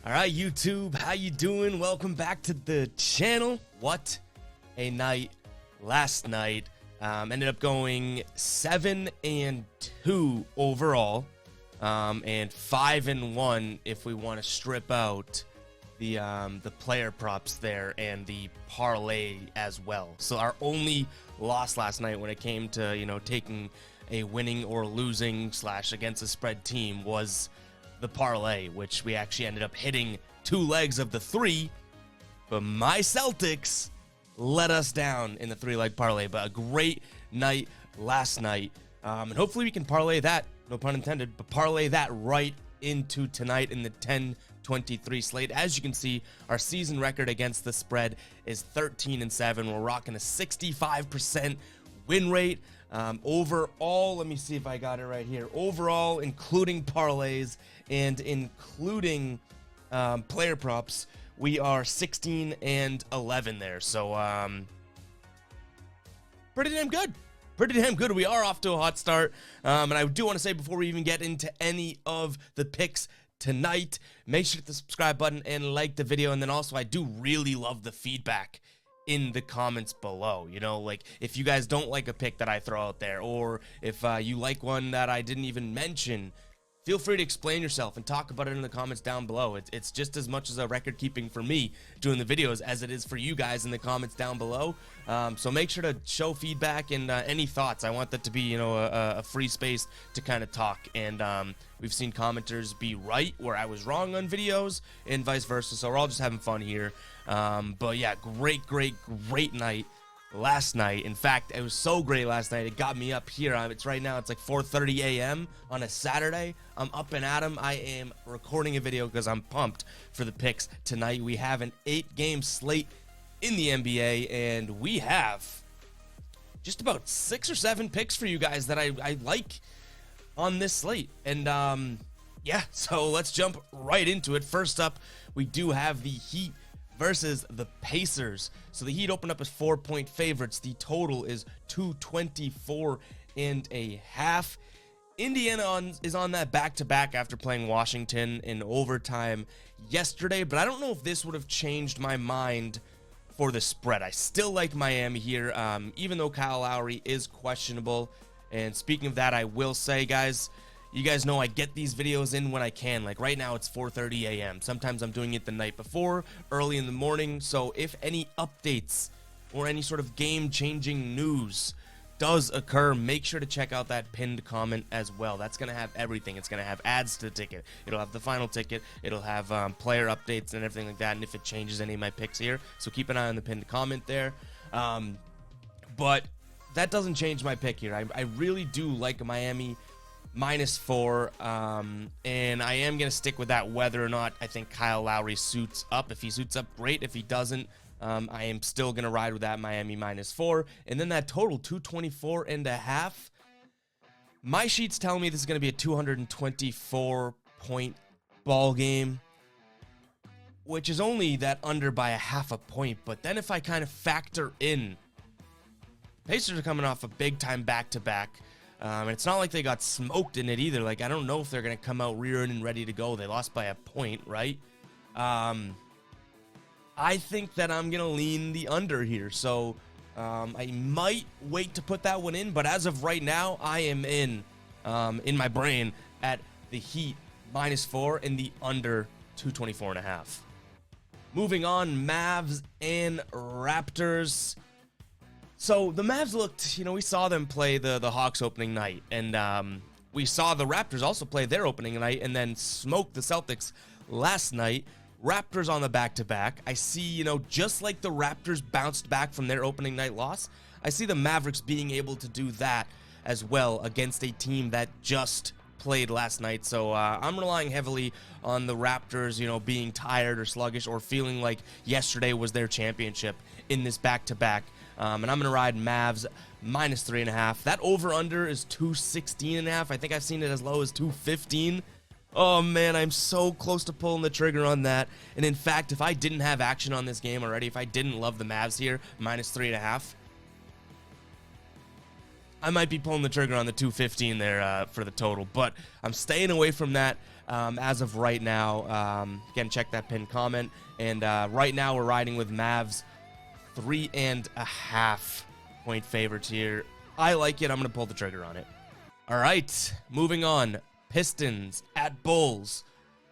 All right, YouTube, how you doing? Welcome back to the channel. What a night last night. Ended up going 7-2 overall, and 5-1 if we want to strip out the player props there and the parlay as well. So our only loss last night when it came to taking a winning or losing / against a spread team was the parlay, which we actually ended up hitting 2 legs of the 3, but my Celtics let us down in the 3-leg parlay. But a great night last night, and hopefully we can parlay that, no pun intended, but parlay that right into tonight in the 10-23 slate. As you can see, our season record against the spread is 13-7. We're rocking a 65% win rate. Overall, let me see if I got it right here. Overall, including parlays and including player props, we are 16-11 there. So, pretty damn good. Pretty damn good. We are off to a hot start. And I do want to say before we even get into any of the picks tonight, make sure to hit the subscribe button and like the video. And then also, I do really love the feedback in the comments below. Like if you guys don't like a pick that I throw out there, or if you like one that I didn't even mention, feel free to explain yourself and talk about it in the comments down below. It's just as much as a record keeping for me doing the videos as it is for you guys in the comments down below. So make sure to show feedback and any thoughts. I want that to be a free space to kind of talk. And we've seen commenters be right where I was wrong on videos and vice versa. So we're all just having fun here. But yeah, great night last night. In fact, it was so great last night, it got me up here. It's right now, it's like 4:30 a.m. on a Saturday. I'm up and at 'em. I am recording a video because I'm pumped for the picks tonight. We have an 8-game slate in the NBA, and we have just about 6 or 7 picks for you guys that I like on this slate. And yeah, so let's jump right into it. First up, we do have the Heat versus the Pacers. So the Heat opened up as 4-point favorites. The total is 224.5. Indiana is on that back-to-back after playing Washington in overtime yesterday, but I don't know if this would have changed my mind for the spread. I still like Miami here, even though Kyle Lowry is questionable. And speaking of that, I will say, guys, you guys know I get these videos in when I can. Like right now, it's 4:30 a.m. Sometimes I'm doing it the night before, early in the morning. So if any updates or any sort of game-changing news does occur, make sure to check out that pinned comment as well. That's going to have everything. It's going to have ads to the ticket. It'll have the final ticket. It'll have player updates and everything like that, and if it changes any of my picks here. So keep an eye on the pinned comment there. But that doesn't change my pick here. I really do like Miami -4, and I am going to stick with that whether or not I think Kyle Lowry suits up. If he suits up, great. If he doesn't, I am still going to ride with that Miami -4. And then that total, 224.5. My sheets tell me this is going to be a 224-point ball game, which is only that under by a half a point. But then if I kind of factor in, Pacers are coming off a big-time back-to-back. And it's not like they got smoked in it either. Like, I don't know if they're going to come out rearing and ready to go. They lost by a point, right? I think that I'm going to lean the under here. So, I might wait to put that one in. But as of right now, I am in my brain at the Heat -4 and the under 224.5. Moving on, Mavs and Raptors. So the Mavs looked, we saw them play the Hawks opening night, and we saw the Raptors also play their opening night and then smoke the Celtics last night. Raptors on the back-to-back. I see, just like the Raptors bounced back from their opening night loss, I see the Mavericks being able to do that as well against a team that just played last night. So I'm relying heavily on the Raptors, being tired or sluggish or feeling like yesterday was their championship in this back-to-back. And I'm going to ride Mavs -3.5. That over-under is 216.5. I think I've seen it as low as 215. Oh, man, I'm so close to pulling the trigger on that. And in fact, if I didn't have action on this game already, if I didn't love the Mavs here, -3.5, I might be pulling the trigger on the 215 there for the total. But I'm staying away from that. as of right now. Again, check that pinned comment. And right now we're riding with Mavs 3.5 point favorites here. I like it. I'm going to pull the trigger on it. All right, moving on. Pistons at Bulls.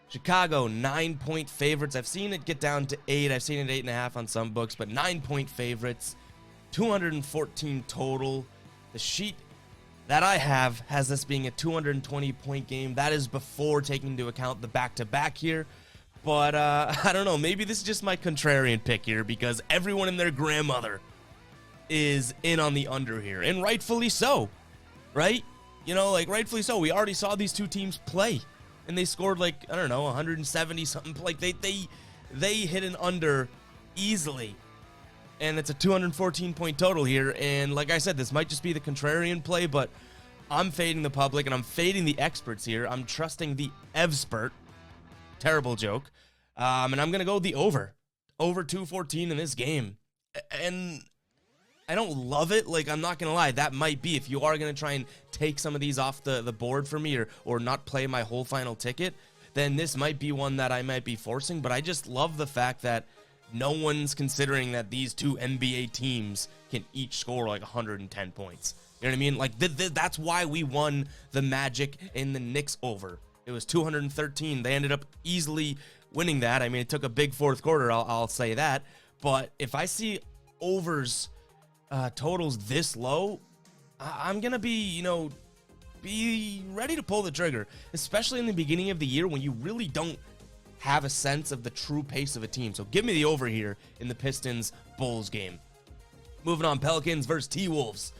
Chicago, 9-point favorites. I've seen it get down to 8. I've seen it 8.5 on some books, but 9-point favorites. 214 total. The sheet that I have has this being a 220-point game. That is before taking into account the back-to-back here. But I don't know. Maybe this is just my contrarian pick here because everyone and their grandmother is in on the under here. And rightfully so, right? You know, like rightfully so. We already saw these two teams play. And they scored like, I don't know, 170 something. Like they hit an under easily. And it's a 214-point total here. And like I said, this might just be the contrarian play, but I'm fading the public and I'm fading the experts here. I'm trusting the Evspert. Terrible joke. And I'm going to go the over. Over 214 in this game. And I don't love it. Like, I'm not going to lie. That might be, if you are going to try and take some of these off the board for me or not play my whole final ticket, then this might be one that I might be forcing. But I just love the fact that no one's considering that these two NBA teams can each score like 110 points. You know what I mean? Like, that's why we won the Magic and the Knicks over. It was 213. They ended up easily winning that. I mean, it took a big fourth quarter, I'll say that. But if I see overs totals this low, I'm going to be, be ready to pull the trigger, especially in the beginning of the year when you really don't have a sense of the true pace of a team. So give me the over here in the Pistons-Bulls game. Moving on, Pelicans versus T-Wolves.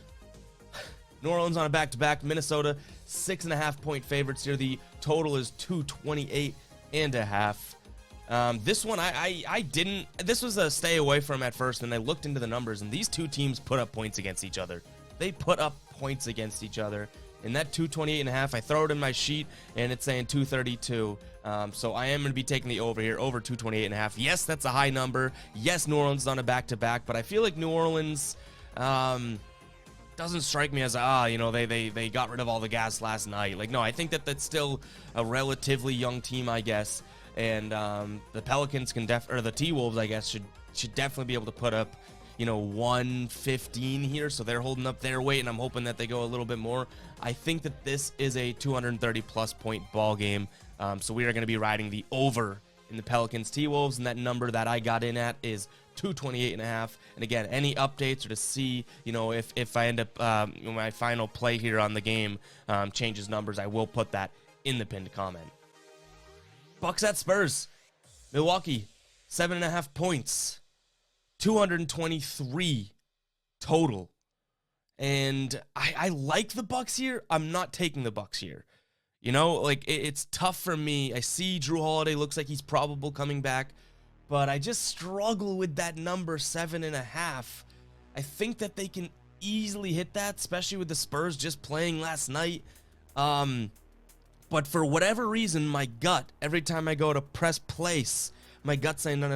New Orleans on a back-to-back. Minnesota, 6.5-point favorites here. The total is 228.5. This one, I didn't. This was a stay away from at first, and I looked into the numbers, and these two teams put up points against each other. They put up points against each other. And that 228.5, I throw it in my sheet, and it's saying 232. So I am going to be taking the over here, over 228.5. Yes, that's a high number. Yes, New Orleans is on a back-to-back, but I feel like New Orleans doesn't strike me as, they got rid of all the gas last night. Like, no, I think that's still a relatively young team, I guess. And the Pelicans can or the T-Wolves, I guess, should definitely be able to put up 115 here, so they're holding up their weight, and I'm hoping that they go a little bit more. I think that this is a 230-plus point ball game, so we are going to be riding the over in the Pelicans T-Wolves, and that number that I got in at is 228.5. And again, any updates or to see, if I end up my final play here on the game changes numbers, I will put that in the pinned comment. Bucks at Spurs. Milwaukee, 7.5 points. 223 total. And I like the Bucks here. I'm not taking the Bucks here. It's tough for me. I see Drew Holiday looks like he's probable coming back, but I just struggle with that number 7.5. I think that they can easily hit that, especially with the Spurs just playing last night. But for whatever reason, my gut, every time I go to press place, my gut's saying, no.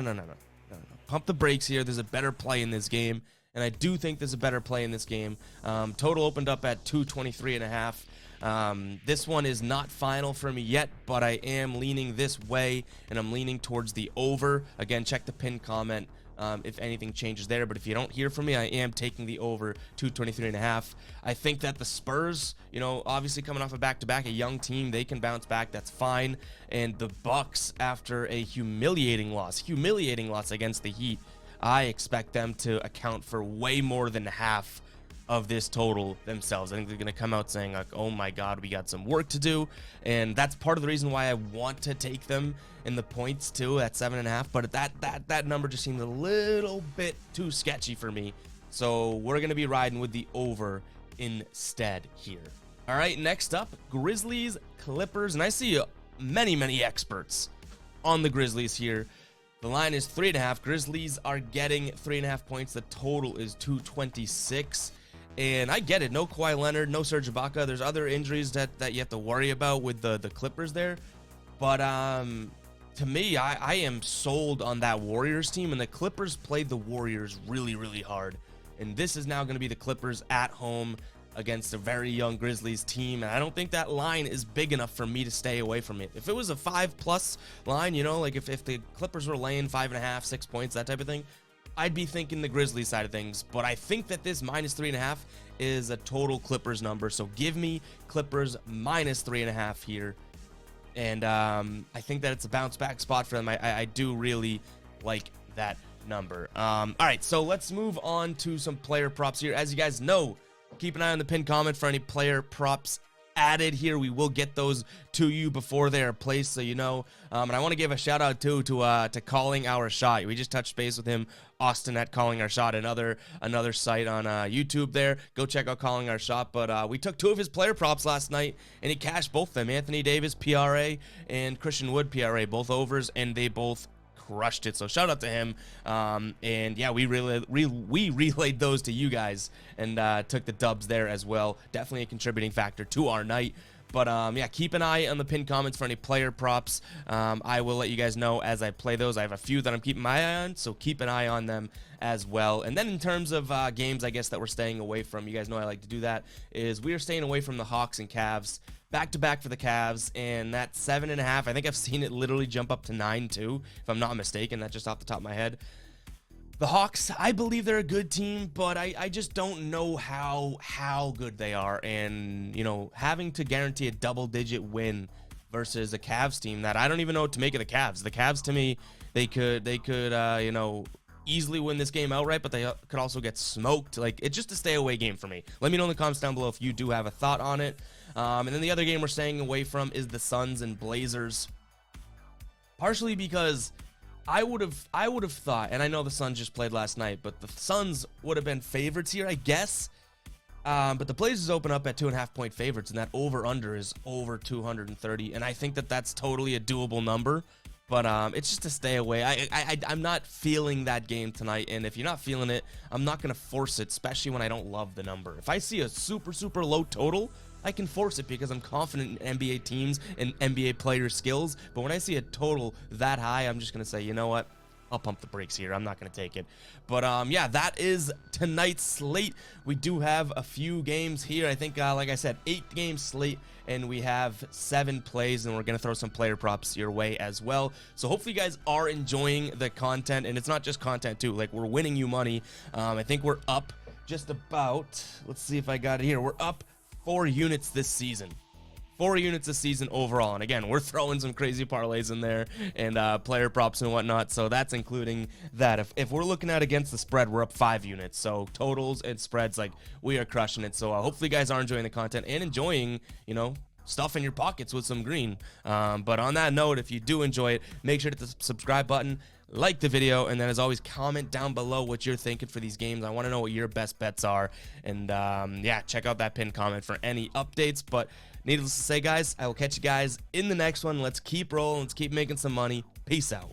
Pump the brakes here. There's a better play in this game, and I do think there's a better play in this game. Total opened up at 223.5. This one is not final for me yet, but I am leaning this way, and I'm leaning towards the over. Again, check the pinned comment if anything changes there, but if you don't hear from me, I am taking the over 223.5. I think that the Spurs, obviously coming off a back-to-back, a young team, they can bounce back. That's fine. And the Bucks, after a humiliating loss against the Heat, I expect them to account for way more than half of this total themselves. I think they're going to come out saying, like, oh my God, we got some work to do. And that's part of the reason why I want to take them in the points too at 7.5. But that number just seems a little bit too sketchy for me. So we're going to be riding with the over instead here. All right, next up, Grizzlies, Clippers. And I see many experts on the Grizzlies here. The line is 3.5. Grizzlies are getting 3.5 points. The total is 226. And I get it. No Kawhi Leonard, no Serge Ibaka. There's other injuries that you have to worry about with the Clippers there. But to me, I am sold on that Warriors team. And the Clippers played the Warriors really hard. And this is now going to be the Clippers at home. against a very young Grizzlies team, and I don't think that line is big enough for me to stay away from it. If it was a 5+ line, you know, like if the Clippers were laying 5.5, 6 points, that type of thing, I'd be thinking the Grizzlies side of things. But I think that this -3.5 is a total Clippers number, so give me Clippers -3.5 here. And I think that it's a bounce back spot for them. I do really like that number. All right, so let's move on to some player props here. As you guys know, keep an eye on the pinned comment for any player props added here. We will get those to you before they are placed, so you know. And I want to give a shout out too to Calling Our Shot. We just touched base with him, Austin, at Calling Our Shot, another site on YouTube there. Go check out Calling Our Shot. But we took 2 of his player props last night, and he cashed both of them. Anthony Davis PRA and Christian Wood PRA, both overs, and they both crushed it. So shout out to him. And yeah, we relayed those to you guys and took the dubs there as well. Definitely a contributing factor to our night. But yeah, keep an eye on the pinned comments for any player props. I will let you guys know as I play those. I have a few that I'm keeping my eye on, so keep an eye on them as well. And then in terms of games, I guess, that we're staying away from, you guys know I like to do that, is we are staying away from the Hawks and Cavs. Back-to-back for the Cavs, and that 7.5, I think I've seen it literally jump up to 9 too, if I'm not mistaken. That's just off the top of my head. The Hawks, I believe they're a good team, but I just don't know how good they are. And, you know, having to guarantee a double-digit win versus a Cavs team that I don't even know what to make of the Cavs. The Cavs, to me, they could you know, easily win this game outright, but they could also get smoked. Like, it's just a stay-away game for me. Let me know in the comments down below if you do have a thought on it. And then the other game we're staying away from is the Suns and Blazers. Partially because I would have thought, and I know the Suns just played last night, but the Suns would have been favorites here, I guess. But the Blazers open up at 2.5-point favorites, and that over-under is over 230, and I think that that's totally a doable number. But it's just to stay away. I'm not feeling that game tonight, and if you're not feeling it, I'm not going to force it, especially when I don't love the number. If I see a super low total, I can force it because I'm confident in NBA teams and NBA player skills. But when I see a total that high, I'm just going to say, you know what? I'll pump the brakes here. I'm not going to take it. But yeah, that is tonight's slate. We do have a few games here. I think, like I said, 8-game slate, and we have 7 plays, and we're going to throw some player props your way as well. So hopefully you guys are enjoying the content, and it's not just content too. Like, we're winning you money. I think we're up just about, let's see if I got it here. We're up 4 units this season. 4 units this season overall. And again, we're throwing some crazy parlays in there and player props and whatnot. So that's including that. If we're looking at against the spread, we're up 5 units. So totals and spreads, like, we are crushing it. So hopefully you guys are enjoying the content and enjoying, you know, stuff in your pockets with some green. But on that note, if you do enjoy it, make sure to hit the subscribe button, like the video, and then as always, comment down below what you're thinking for these games. I want to know what your best bets are. And yeah, check out that pinned comment for any updates. But needless to say, guys, I will catch you guys in the next one. Let's keep rolling. Let's keep making some money. Peace out.